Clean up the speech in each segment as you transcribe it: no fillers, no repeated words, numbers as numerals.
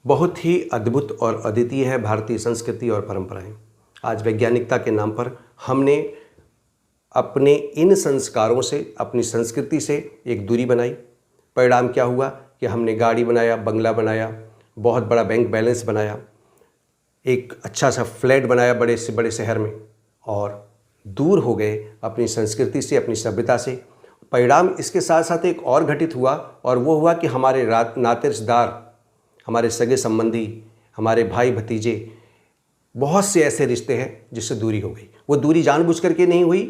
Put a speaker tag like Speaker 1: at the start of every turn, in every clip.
Speaker 1: बहुत ही अद्भुत और अद्वितीय है भारतीय संस्कृति और परंपराएं। आज वैज्ञानिकता के नाम पर हमने अपने इन संस्कारों से, अपनी संस्कृति से एक दूरी बनाई। परिणाम क्या हुआ कि हमने गाड़ी बनाया, बंगला बनाया, बहुत बड़ा बैंक बैलेंस बनाया, एक अच्छा सा फ्लैट बनाया बड़े से बड़े शहर में, और दूर हो गए अपनी संस्कृति से, अपनी सभ्यता से। परिणाम इसके साथ साथ एक और घटित हुआ, और वो हुआ कि हमारे नाते रिश्तेदार, हमारे सगे संबंधी, हमारे भाई भतीजे, बहुत से ऐसे रिश्ते हैं जिससे दूरी हो गई। वो दूरी जानबूझ करके नहीं हुई,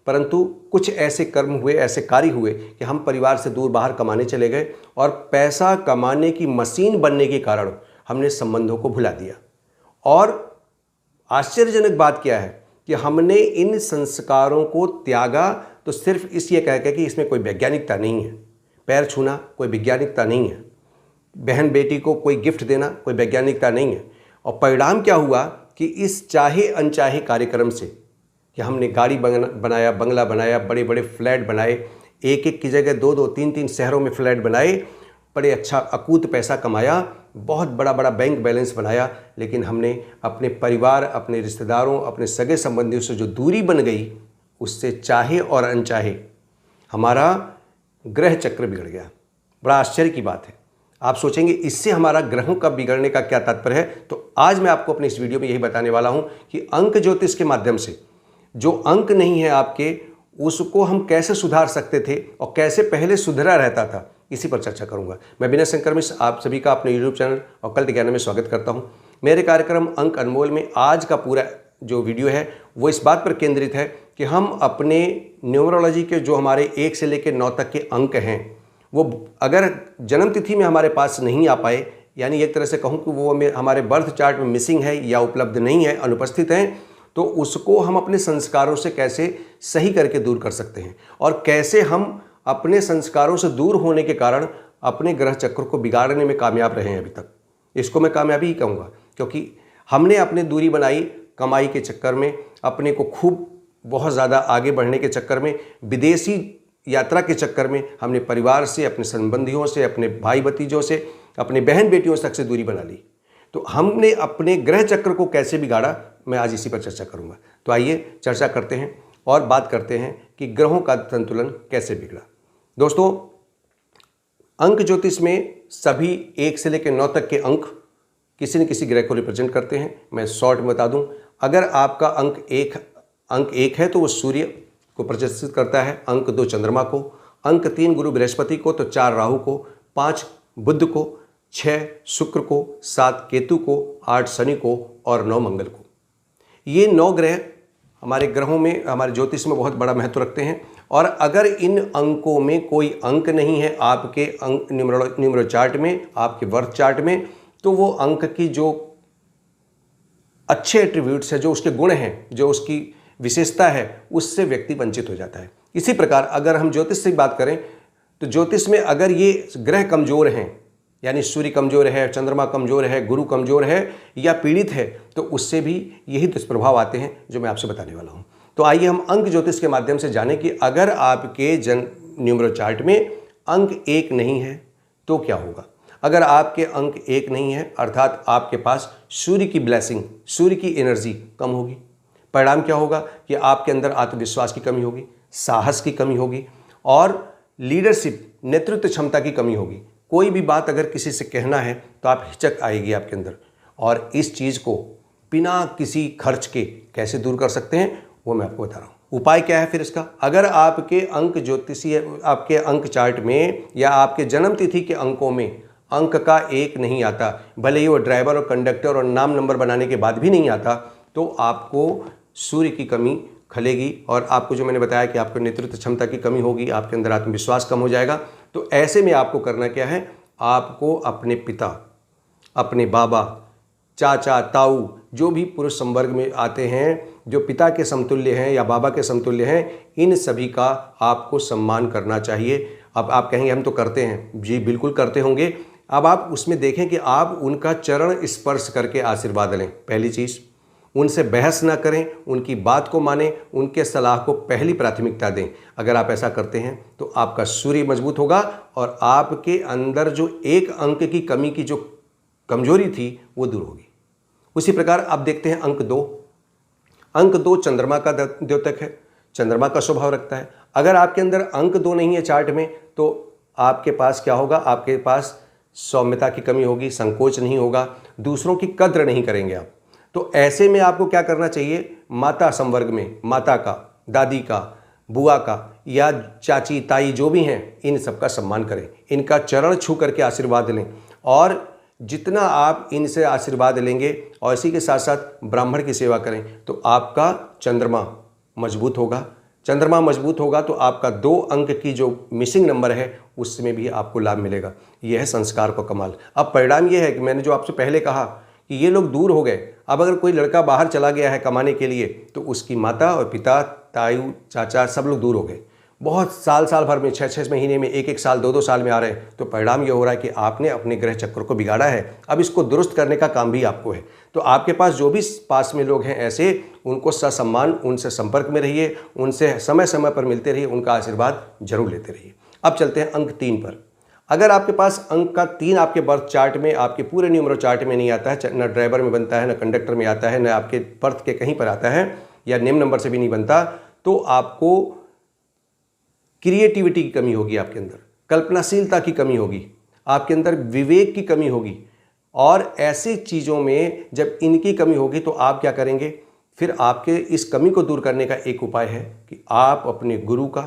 Speaker 1: परंतु कुछ ऐसे कर्म हुए, ऐसे कार्य हुए कि हम परिवार से दूर बाहर कमाने चले गए, और पैसा कमाने की मशीन बनने के कारण हमने संबंधों को भुला दिया। और आश्चर्यजनक बात क्या है कि हमने इन संस्कारों को त्यागा तो सिर्फ इसलिए कह के कि इसमें कोई वैज्ञानिकता नहीं है। पैर छूना कोई वैज्ञानिकता नहीं है, बहन बेटी को कोई गिफ्ट देना कोई वैज्ञानिकता नहीं है। और परिणाम क्या हुआ कि इस चाहे अनचाहे कार्यक्रम से कि हमने गाड़ी बनाया, बंगला बनाया, बड़े बड़े फ्लैट बनाए, एक एक की जगह दो दो तीन तीन शहरों में फ्लैट बनाए, बड़े अच्छा अकूत पैसा कमाया, बहुत बड़ा बड़ा बैंक बैलेंस बनाया, लेकिन हमने अपने परिवार, अपने रिश्तेदारों, अपने सगे संबंधियों से जो दूरी बन गई, उससे चाहे और अनचाहे हमारा ग्रह चक्र बिगड़ गया। बड़ा आश्चर्य की बात है। आप सोचेंगे इससे हमारा ग्रहों का बिगड़ने का क्या तात्पर्य है? तो आज मैं आपको अपने इस वीडियो में यही बताने वाला हूं कि अंक ज्योतिष के माध्यम से जो अंक नहीं है आपके, उसको हम कैसे सुधार सकते थे और कैसे पहले सुधरा रहता था, इसी पर चर्चा करूंगा। मैं विनय शंकर मिश्र आप सभी का अपने यूट्यूब चैनल अकल्ट ज्ञान में स्वागत करता हूं। मेरे कार्यक्रम अंक अनमोल में आज का पूरा जो वीडियो है वो इस बात पर केंद्रित है कि हम अपने न्यूमरोलॉजी के जो हमारे 1 से लेकर 9 तक के अंक हैं, वो अगर जन्म तिथि में हमारे पास नहीं आ पाए, यानी एक तरह से कहूँ कि वो हमारे बर्थ चार्ट में मिसिंग है या उपलब्ध नहीं है, अनुपस्थित हैं, तो उसको हम अपने संस्कारों से कैसे सही करके दूर कर सकते हैं, और कैसे हम अपने संस्कारों से दूर होने के कारण अपने ग्रह चक्र को बिगाड़ने में कामयाब रहे हैं अभी तक। इसको मैं कामयाबी ही कहूँगा, क्योंकि हमने अपनी दूरी बनाई कमाई के चक्कर में, अपने को खूब बहुत ज़्यादा आगे बढ़ने के चक्कर में, विदेशी यात्रा के चक्कर में हमने परिवार से, अपने संबंधियों से, अपने भाई भतीजों से, अपने बहन बेटियों तक से दूरी बना ली। तो हमने अपने ग्रह चक्र को कैसे बिगाड़ा, मैं आज इसी पर चर्चा करूंगा। तो आइए चर्चा करते हैं और बात करते हैं कि ग्रहों का संतुलन कैसे बिगड़ा। दोस्तों, अंक ज्योतिष में सभी 1 से लेकर 9 तक के अंक किसी न किसी ग्रह को रिप्रेजेंट करते हैं। मैं शॉर्ट में बता दूं, अगर आपका अंक एक है तो वो सूर्य को प्रदर्शित करता है, अंक 2 चंद्रमा को, अंक 3 गुरु बृहस्पति को, तो 4 राहु को, 5 बुध को, 6 शुक्र को, 7 केतु को, 8 शनि को और 9 मंगल को। ये 9 ग्रह हमारे ग्रहों में, हमारे ज्योतिष में बहुत बड़ा महत्व रखते हैं। और अगर इन अंकों में कोई अंक नहीं है आपके अंक न्यूमरो चार्ट में, आपके बर्थ चार्ट में, तो वो अंक की जो अच्छे एट्रीब्यूट्स है, जो उसके गुण हैं, जो उसकी विशेषता है, उससे व्यक्ति वंचित हो जाता है। इसी प्रकार अगर हम ज्योतिष से बात करें तो ज्योतिष में अगर ये ग्रह कमजोर हैं, यानी सूर्य कमजोर है, चंद्रमा कमजोर है, गुरु कमजोर है या पीड़ित है, तो उससे भी यही दुष्प्रभाव आते हैं जो मैं आपसे बताने वाला हूं। तो आइए हम अंक ज्योतिष के माध्यम से जानें कि अगर आपके न्यूमरो चार्ट में अंक 1 नहीं है तो क्या होगा। अगर आपके अंक 1 नहीं है, अर्थात आपके पास सूर्य की ब्लेसिंग, सूर्य की एनर्जी कम होगी। परिणाम क्या होगा कि आपके अंदर आत्मविश्वास की कमी होगी, साहस की कमी होगी और लीडरशिप, नेतृत्व क्षमता की कमी होगी। कोई भी बात अगर किसी से कहना है तो आप हिचक आएगी आपके अंदर, और इस चीज़ को बिना किसी खर्च के कैसे दूर कर सकते हैं वो मैं आपको बता रहा हूँ। उपाय क्या है फिर इसका? अगर आपके अंक ज्योतिषीय, आपके अंक चार्ट में या आपके जन्म तिथि के अंकों में अंक का 1 नहीं आता, भले ही वो ड्राइवर और कंडक्टर और नाम नंबर बनाने के बाद भी नहीं आता, तो आपको सूर्य की कमी खलेगी, और आपको जो मैंने बताया कि आपको नेतृत्व क्षमता की कमी होगी, आपके अंदर आत्मविश्वास कम हो जाएगा। तो ऐसे में आपको करना क्या है? आपको अपने पिता, अपने बाबा, चाचा, ताऊ, जो भी पुरुष संवर्ग में आते हैं, जो पिता के समतुल्य हैं या बाबा के समतुल्य हैं, इन सभी का आपको सम्मान करना चाहिए। अब आप कहेंगे हम तो करते हैं, जी बिल्कुल करते होंगे। अब आप उसमें देखें कि आप उनका चरण स्पर्श करके आशीर्वाद लें। पहली चीज़, उनसे बहस ना करें, उनकी बात को मानें, उनके सलाह को पहली प्राथमिकता दें। अगर आप ऐसा करते हैं तो आपका सूर्य मजबूत होगा और आपके अंदर जो 1 अंक की कमी की जो कमजोरी थी वो दूर होगी। उसी प्रकार आप देखते हैं अंक 2। अंक 2 चंद्रमा का द्योतक है, चंद्रमा का स्वभाव रखता है। अगर आपके अंदर अंक 2 नहीं है चार्ट में तो आपके पास क्या होगा, आपके पास सौम्यता की कमी होगी, संकोच नहीं होगा, दूसरों की कद्र नहीं करेंगे आप। तो ऐसे में आपको क्या करना चाहिए, माता संवर्ग में माता का, दादी का, बुआ का या चाची ताई जो भी हैं, इन सबका सम्मान करें, इनका चरण छू करके आशीर्वाद लें। और जितना आप इनसे आशीर्वाद लेंगे और इसी के साथ साथ ब्राह्मण की सेवा करें तो आपका चंद्रमा मजबूत होगा। चंद्रमा मजबूत होगा तो आपका 2 अंक की जो मिसिंग नंबर है उसमें भी आपको लाभ मिलेगा। यह है संस्कार का कमाल। अब परिणाम यह है कि मैंने जो आपसे पहले कहा कि ये लोग दूर हो गए। अब अगर कोई लड़का बाहर चला गया है कमाने के लिए तो उसकी माता और पिता, ताऊ, चाचा सब लोग दूर हो गए। बहुत साल भर में, 6 महीने में, 1 साल, 2 साल में आ रहे हैं। तो परिणाम ये हो रहा है कि आपने अपने ग्रह चक्र को बिगाड़ा है। अब इसको दुरुस्त करने का काम भी आपको है। तो आपके पास जो भी पास में लोग हैं ऐसे, उनको ससम्मान, उनसे संपर्क में रहिए, उनसे समय समय पर मिलते रहिए, उनका आशीर्वाद जरूर लेते रहिए। अब चलते हैं अंक 3 पर। अगर आपके पास अंक का 3 आपके बर्थ चार्ट में, आपके पूरे न्यूमरो चार्ट में नहीं आता है, न ड्राइवर में बनता है, न कंडक्टर में आता है, न आपके बर्थ के कहीं पर आता है, या नेम नंबर से भी नहीं बनता, तो आपको क्रिएटिविटी की कमी होगी, आपके अंदर कल्पनाशीलता की कमी होगी, आपके अंदर विवेक की कमी होगी। और ऐसी चीज़ों में जब इनकी कमी होगी तो आप क्या करेंगे, फिर आपके इस कमी को दूर करने का एक उपाय है कि आप अपने गुरु का,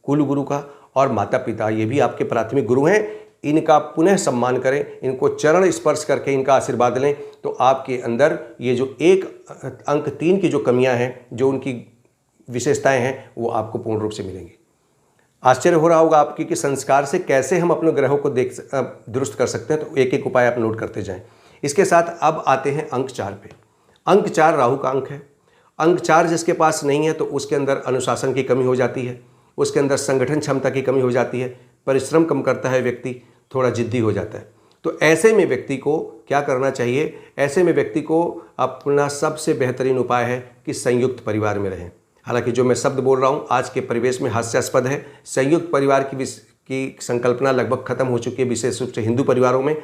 Speaker 1: कुल गुरु का और माता पिता, ये भी आपके प्राथमिक गुरु हैं, इनका पुनः सम्मान करें, इनको चरण स्पर्श करके इनका आशीर्वाद लें। तो आपके अंदर ये जो एक अंक 3 की जो कमियां हैं, जो उनकी विशेषताएं हैं, वो आपको पूर्ण रूप से मिलेंगी। आश्चर्य हो रहा होगा आपकी कि संस्कार से कैसे हम अपने ग्रहों को दुरुस्त कर सकते हैं। तो एक एक उपाय आप नोट करते जाएं। इसके साथ अब आते हैं अंक 4 पे। अंक 4 राहु का अंक है। अंक 4 जिसके पास नहीं है तो उसके अंदर अनुशासन की कमी हो जाती है, उसके अंदर संगठन क्षमता की कमी हो जाती है, परिश्रम कम करता है व्यक्ति, थोड़ा जिद्दी हो जाता है। तो ऐसे में व्यक्ति को क्या करना चाहिए, ऐसे में व्यक्ति को अपना सबसे बेहतरीन उपाय है कि संयुक्त परिवार में रहें। हालांकि जो मैं शब्द बोल रहा हूँ आज के परिवेश में हास्यास्पद है। संयुक्त परिवार की संकल्पना लगभग खत्म हो चुकी है, विशेष रूप से हिंदू परिवारों में।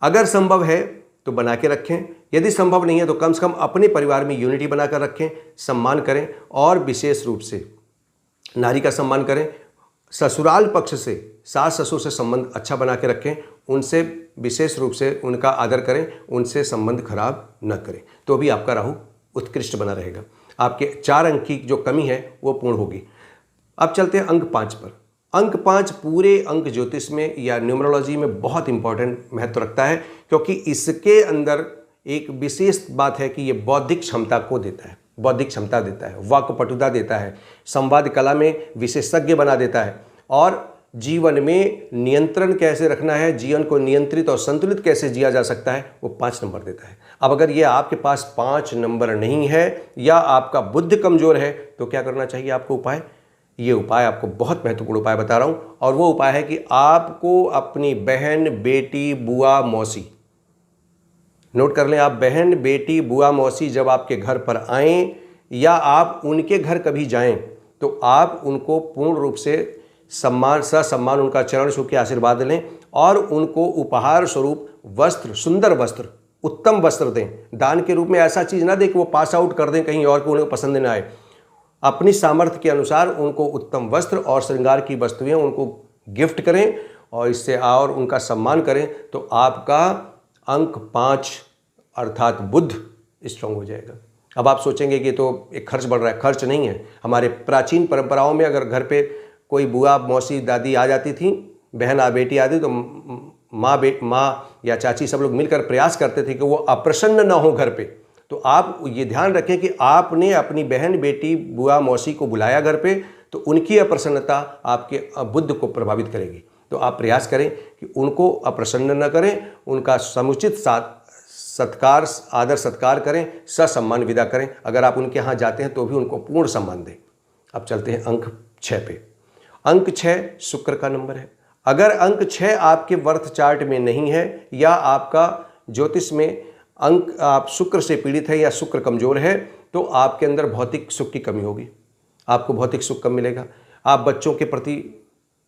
Speaker 1: अगर संभव है तो बना के रखें, यदि संभव नहीं है तो कम से कम अपने परिवार में यूनिटी बनाकर रखें, सम्मान करें और विशेष रूप से नारी का सम्मान करें। ससुराल पक्ष से सास ससुर से संबंध अच्छा बना के रखें, उनसे विशेष रूप से उनका आदर करें, उनसे संबंध खराब न करें, तो भी आपका राहु उत्कृष्ट बना रहेगा। आपके 4 अंक की जो कमी है वो पूर्ण होगी। अब चलते हैं अंक 5 पर। अंक 5 पूरे अंक ज्योतिष में या न्यूमरोलॉजी में बहुत इंपॉर्टेंट महत्व रखता है, क्योंकि इसके अंदर एक विशेष बात है कि ये बौद्धिक क्षमता को देता है, बौद्धिक क्षमता देता है, वाक्पटुता देता है, संवाद कला में विशेषज्ञ बना देता है, और जीवन में नियंत्रण कैसे रखना है, जीवन को नियंत्रित और संतुलित कैसे जिया जा सकता है, वो 5 नंबर देता है। अब अगर ये आपके पास 5 नंबर नहीं है या आपका बुद्धि कमजोर है तो क्या करना चाहिए आपको उपाय? ये उपाय आपको बहुत महत्वपूर्ण उपाय बता रहा हूँ, और वो उपाय है कि आपको अपनी बहन, बेटी, बुआ, मौसी, नोट कर लें, आप बहन, बेटी, बुआ, मौसी जब आपके घर पर आएं या आप उनके घर कभी जाएं तो आप उनको पूर्ण रूप से सम्मान, ससम्मान उनका चरण छू के आशीर्वाद लें और उनको उपहार स्वरूप वस्त्र, सुंदर वस्त्र, उत्तम वस्त्र दें। दान के रूप में ऐसा चीज़ ना दें कि वो पास आउट कर दें कहीं और, को उन्हें पसंद न आए। अपनी सामर्थ्य के अनुसार उनको उत्तम वस्त्र और श्रृंगार की वस्तुएं उनको गिफ्ट करें और इससे और उनका सम्मान करें, तो आपका अंक 5 अर्थात बुध स्ट्रांग हो जाएगा। अब आप सोचेंगे कि तो एक खर्च बढ़ रहा है, खर्च नहीं है। हमारे प्राचीन परंपराओं में अगर घर पे कोई बुआ, मौसी, दादी आ जाती थी, बहन बेटी आती, तो माँ या चाची सब लोग मिलकर प्रयास करते थे कि वो अप्रसन्न ना हो घर पे। तो आप ये ध्यान रखें कि आपने अपनी बहन, बेटी, बुआ, मौसी को बुलाया घर पे, तो उनकी अप्रसन्नता आपके बुद्धि को प्रभावित करेगी। तो आप प्रयास करें कि उनको अप्रसन्न न करें, उनका समुचित सत्कार, आदर सत्कार करें, ससम्मान विदा करें। अगर आप उनके यहाँ जाते हैं तो भी उनको पूर्ण सम्मान दें। अब चलते हैं अंक 6 पे। अंक 6 शुक्र का नंबर है। अगर अंक 6 आपके बर्थ चार्ट में नहीं है या आपका ज्योतिष में अंक आप शुक्र से पीड़ित है या शुक्र कमजोर है, तो आपके अंदर भौतिक सुख की कमी होगी, आपको भौतिक सुख कम मिलेगा। आप बच्चों के प्रति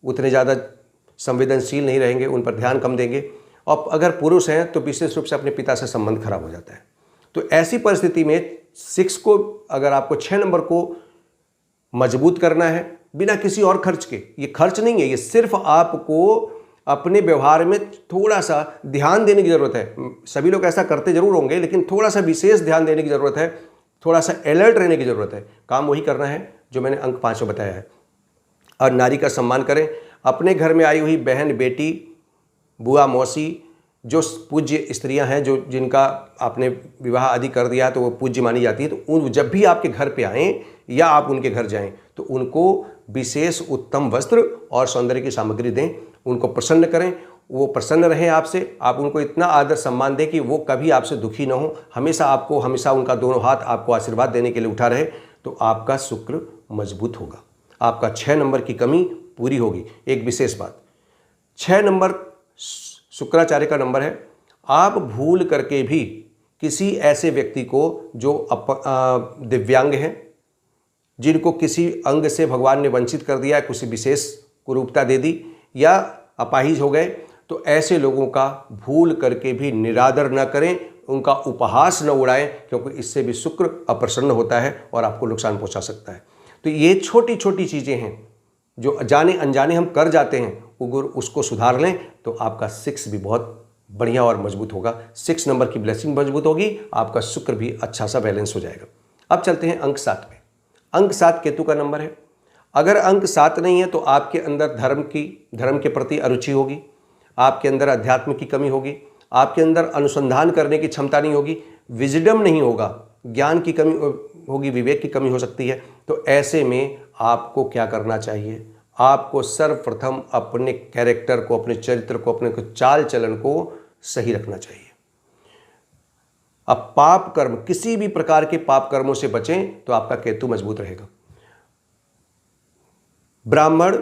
Speaker 1: उतने ज़्यादा संवेदनशील नहीं रहेंगे, उन पर ध्यान कम देंगे और अगर पुरुष हैं तो विशेष रूप से अपने पिता से संबंध खराब हो जाता है। तो ऐसी परिस्थिति में 6 को, अगर आपको 6 नंबर को मजबूत करना है बिना किसी और खर्च के, ये खर्च नहीं है, ये सिर्फ आपको अपने व्यवहार में थोड़ा सा ध्यान देने की ज़रूरत है। सभी लोग ऐसा करते जरूर होंगे, लेकिन थोड़ा सा विशेष ध्यान देने की ज़रूरत है, थोड़ा सा अलर्ट रहने की ज़रूरत है। काम वही करना है जो मैंने अंक 5 में बताया है। और नारी का सम्मान करें। अपने घर में आई हुई बहन, बेटी, बुआ, मौसी, जो पूज्य स्त्रियां हैं, जो जिनका आपने विवाह आदि कर दिया तो वो पूज्य मानी जाती है, तो उन जब भी आपके घर पे आएँ या आप उनके घर जाएं तो उनको विशेष उत्तम वस्त्र और सौंदर्य की सामग्री दें, उनको प्रसन्न करें, वो प्रसन्न रहें आपसे, आप उनको इतना आदर सम्मान दें कि वो कभी आपसे दुखी ना हो, हमेशा उनका दोनों हाथ आपको आशीर्वाद देने के लिए उठा रहे, तो आपका शुक्र मजबूत होगा, आपका 6 नंबर की कमी पूरी होगी। एक विशेष बात, 6 नंबर शुक्राचार्य का नंबर है। आप भूल करके भी किसी ऐसे व्यक्ति को जो दिव्यांग हैं, जिनको किसी अंग से भगवान ने वंचित कर दिया है, किसी विशेष कुरूपता दे दी या अपाहिज हो गए, तो ऐसे लोगों का भूल करके भी निरादर न करें, उनका उपहास न उड़ाएं, क्योंकि इससे भी शुक्र अप्रसन्न होता है और आपको नुकसान पहुंचा सकता है। तो ये छोटी छोटी चीज़ें हैं जो जाने अनजाने हम कर जाते हैं, अगर उसको सुधार लें तो आपका 6 भी बहुत बढ़िया और मजबूत होगा। 6 नंबर की ब्लेसिंग मजबूत होगी, आपका शुक्र भी अच्छा सा बैलेंस हो जाएगा। अब चलते हैं अंक 7 पे। अंक 7 केतु का नंबर है। अगर अंक 7 नहीं है तो आपके अंदर धर्म के प्रति अरुचि होगी, आपके अंदर अध्यात्म की कमी होगी, आपके अंदर अनुसंधान करने की क्षमता नहीं होगी, विजडम नहीं होगा, ज्ञान की कमी होगी, विवेक की कमी हो सकती है। तो ऐसे में आपको क्या करना चाहिए? आपको सर्वप्रथम अपने कैरेक्टर को, अपने चरित्र को, अपने चाल चलन को सही रखना चाहिए। अब पाप कर्म, किसी भी प्रकार के पाप कर्मों से बचें तो आपका केतु मजबूत रहेगा। ब्राह्मण,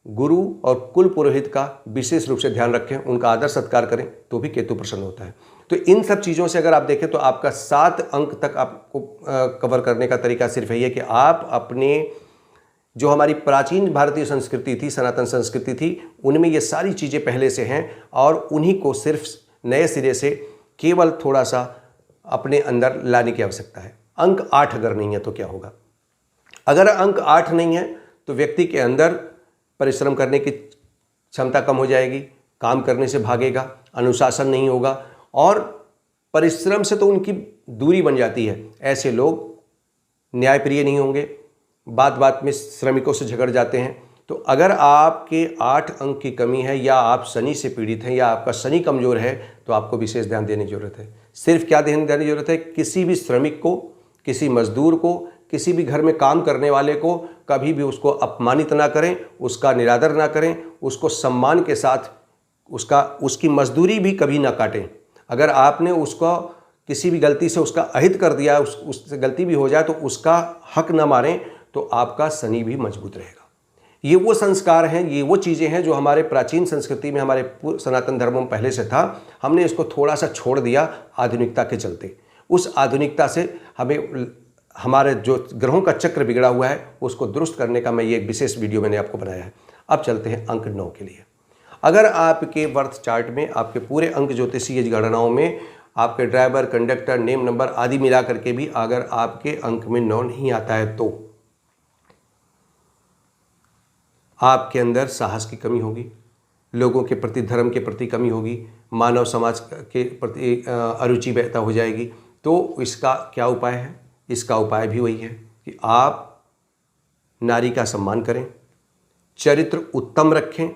Speaker 1: गुरु और कुल पुरोहित का विशेष रूप से ध्यान रखें, उनका आदर सत्कार करें तो भी केतु प्रसन्न होता है। तो इन सब चीज़ों से अगर आप देखें तो आपका 7 अंक तक आपको कवर करने का तरीका सिर्फ यही है कि आप अपने जो हमारी प्राचीन भारतीय संस्कृति थी, सनातन संस्कृति थी, उनमें ये सारी चीज़ें पहले से हैं और उन्हीं को सिर्फ नए सिरे से केवल थोड़ा सा अपने अंदर लाने की आवश्यकता है। अंक 8 अगर नहीं है तो क्या होगा? अगर अंक 8 नहीं है तो व्यक्ति के अंदर परिश्रम करने की क्षमता कम हो जाएगी, काम करने से भागेगा, अनुशासन नहीं होगा और परिश्रम से तो उनकी दूरी बन जाती है। ऐसे लोग न्यायप्रिय नहीं होंगे, बात बात में श्रमिकों से झगड़ जाते हैं। तो अगर आपके 8 अंक की कमी है या आप शनि से पीड़ित हैं या आपका शनि कमज़ोर है तो आपको विशेष ध्यान देने की जरूरत है। सिर्फ क्या ध्यान देने की जरूरत है? किसी भी श्रमिक को, किसी मजदूर को, किसी भी घर में काम करने वाले को कभी भी उसको अपमानित ना करें, उसका निरादर ना करें, उसको सम्मान के साथ उसकी मजदूरी भी कभी ना काटें। अगर आपने उसको किसी भी गलती से उसका अहित कर दिया, उससे गलती भी हो जाए तो उसका हक ना मारें, तो आपका शनि भी मजबूत रहेगा। ये वो संस्कार हैं, ये वो चीज़ें हैं जो हमारे प्राचीन संस्कृति में, हमारे सनातन धर्मों में पहले से था। हमने इसको थोड़ा सा छोड़ दिया आधुनिकता के चलते। उस आधुनिकता से हमें हमारे जो ग्रहों का चक्र बिगड़ा हुआ है उसको दुरुस्त करने का मैं ये एक विशेष वीडियो मैंने आपको बनाया है। अब चलते हैं अंक 9 के लिए। अगर आपके बर्थ चार्ट में, आपके पूरे अंक ज्योतिषीय गणनाओं में आपके ड्राइवर, कंडक्टर, नेम नंबर आदि मिला करके भी अगर आपके अंक में 9 नहीं आता है तो आपके अंदर साहस की कमी होगी, लोगों के प्रति, धर्म के प्रति कमी होगी, मानव समाज के प्रति अरुचि पैदा हो जाएगी। तो इसका क्या उपाय है? इसका उपाय भी वही है कि आप नारी का सम्मान करें, चरित्र उत्तम रखें,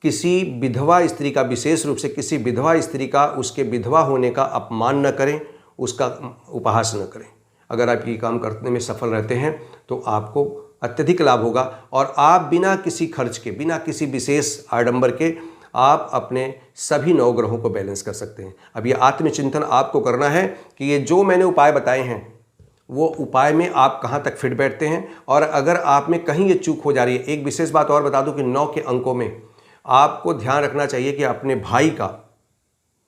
Speaker 1: किसी विधवा स्त्री का, विशेष रूप से किसी विधवा स्त्री का, उसके विधवा होने का अपमान न करें, उसका उपहास न करें। अगर आप ये काम करने में सफल रहते हैं तो आपको अत्यधिक लाभ होगा और आप बिना किसी खर्च के, बिना किसी विशेष आडंबर के आप अपने सभी 9 ग्रहों को बैलेंस कर सकते हैं। अब ये आत्मचिंतन आपको करना है कि ये जो मैंने उपाय बताए हैं वो उपाय में आप कहाँ तक फिट बैठते हैं और अगर आप में कहीं ये चूक हो जा रही है। एक विशेष बात और बता दूं कि 9 के अंकों में आपको ध्यान रखना चाहिए कि अपने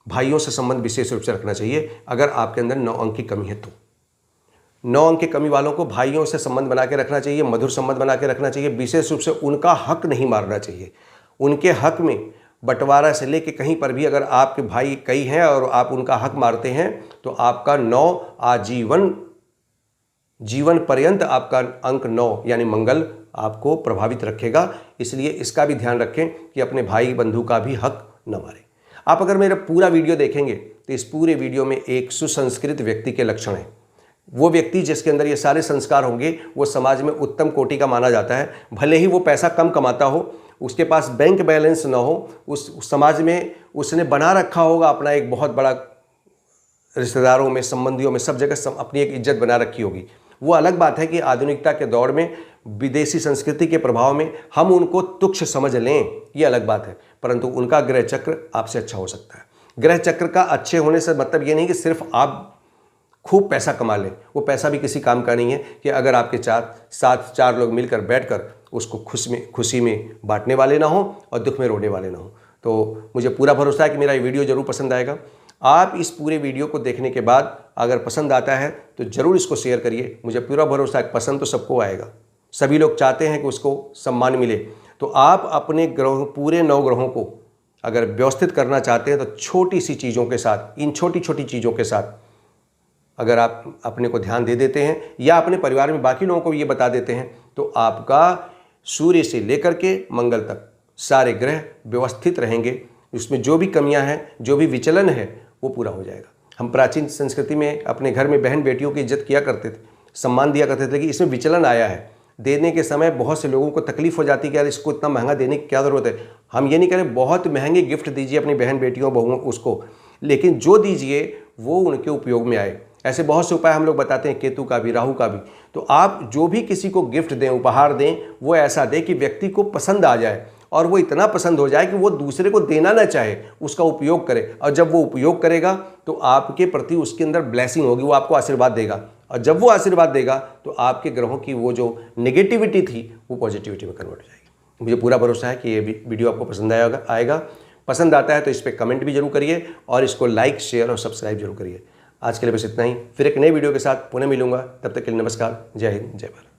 Speaker 1: भाइयों से संबंध विशेष रूप से रखना चाहिए। अगर आपके अंदर 9 अंक की कमी है तो 9 अंक की कमी वालों को भाइयों से संबंध बना के रखना चाहिए, मधुर संबंध बना के रखना चाहिए। विशेष रूप से उनका हक नहीं मारना चाहिए, उनके हक में बंटवारा से लेके कहीं पर भी अगर आपके भाई कई हैं और आप उनका हक मारते हैं तो आपका 9 आजीवन जीवन पर्यंत आपका अंक 9 यानी मंगल आपको प्रभावित रखेगा। इसलिए इसका भी ध्यान रखें कि अपने भाई बंधु का भी हक न मारें। आप अगर मेरा पूरा वीडियो देखेंगे तो इस पूरे वीडियो में एक सुसंस्कृत व्यक्ति के लक्षण हैं। वो व्यक्ति जिसके अंदर ये सारे संस्कार होंगे वो समाज में उत्तम कोटि का माना जाता है। भले ही वो पैसा कम कमाता हो, उसके पास बैंक बैलेंस ना हो, उस समाज में उसने बना रखा होगा अपना एक बहुत बड़ा, रिश्तेदारों में, संबंधियों में, सब जगह अपनी एक इज्जत बना रखी होगी। वो अलग बात है कि आधुनिकता के दौर में विदेशी संस्कृति के प्रभाव में हम उनको तुच्छ समझ लें, ये अलग बात है, परंतु उनका ग्रह चक्र आपसे अच्छा हो सकता है। ग्रह चक्र का अच्छे होने से मतलब ये नहीं कि सिर्फ आप खूब पैसा कमा लें। वो पैसा भी किसी काम का नहीं है कि अगर आपके साथ चार लोग मिलकर बैठकर उसको खुशी में बांटने वाले ना हो और दुख में रोने वाले ना हो। तो मुझे पूरा भरोसा है कि मेरा ये वीडियो ज़रूर पसंद आएगा। आप इस पूरे वीडियो को देखने के बाद अगर पसंद आता है तो ज़रूर इसको शेयर करिए। मुझे पूरा भरोसा है पसंद तो सबको आएगा, सभी लोग चाहते हैं कि उसको सम्मान मिले। तो आप अपने ग्रहों, पूरे 9 ग्रहों को अगर व्यवस्थित करना चाहते हैं तो छोटी सी चीज़ों के साथ, इन छोटी छोटी चीज़ों के साथ अगर आप अपने को ध्यान दे देते हैं या अपने परिवार में बाकी लोगों को ये बता देते हैं तो आपका सूर्य से लेकर के मंगल तक सारे ग्रह व्यवस्थित रहेंगे। उसमें जो भी कमियां हैं, जो भी विचलन है, वो पूरा हो जाएगा। हम प्राचीन संस्कृति में अपने घर में बहन बेटियों की इज्जत किया करते थे, सम्मान दिया करते थे कि इसमें विचलन आया है। देने के समय बहुत से लोगों को तकलीफ हो जाती है कि यार इसको इतना महंगा देने की क्या ज़रूरत है। हम ये नहीं करें बहुत महंगे गिफ्ट दीजिए अपनी बहन बेटियों बहुओं उसको, लेकिन जो दीजिए वो उनके उपयोग में आए। ऐसे बहुत से उपाय हम लोग बताते हैं, केतु का भी, राहु का भी। तो आप जो भी किसी को गिफ्ट दें, उपहार दें, वो ऐसा दें कि व्यक्ति को पसंद आ जाए और वो इतना पसंद हो जाए कि वो दूसरे को देना ना चाहे, उसका उपयोग करे। और जब वो उपयोग करेगा तो आपके प्रति उसके अंदर ब्लेसिंग होगी, वो आपको आशीर्वाद देगा। और जब वो आशीर्वाद देगा तो आपके ग्रहों की वो जो नेगेटिविटी थी वो पॉजिटिविटी में कन्वर्ट हो जाएगी। मुझे पूरा भरोसा है कि ये वीडियो आपको पसंद आएगा। पसंद आता है तो इस पर कमेंट भी जरूर करिए और इसको लाइक, शेयर और सब्सक्राइब जरूर करिए। आज के लिए बस इतना ही। फिर एक नए वीडियो के साथ पुनः मिलूंगा। तब तक के लिए नमस्कार। जय हिंद, जय भारत।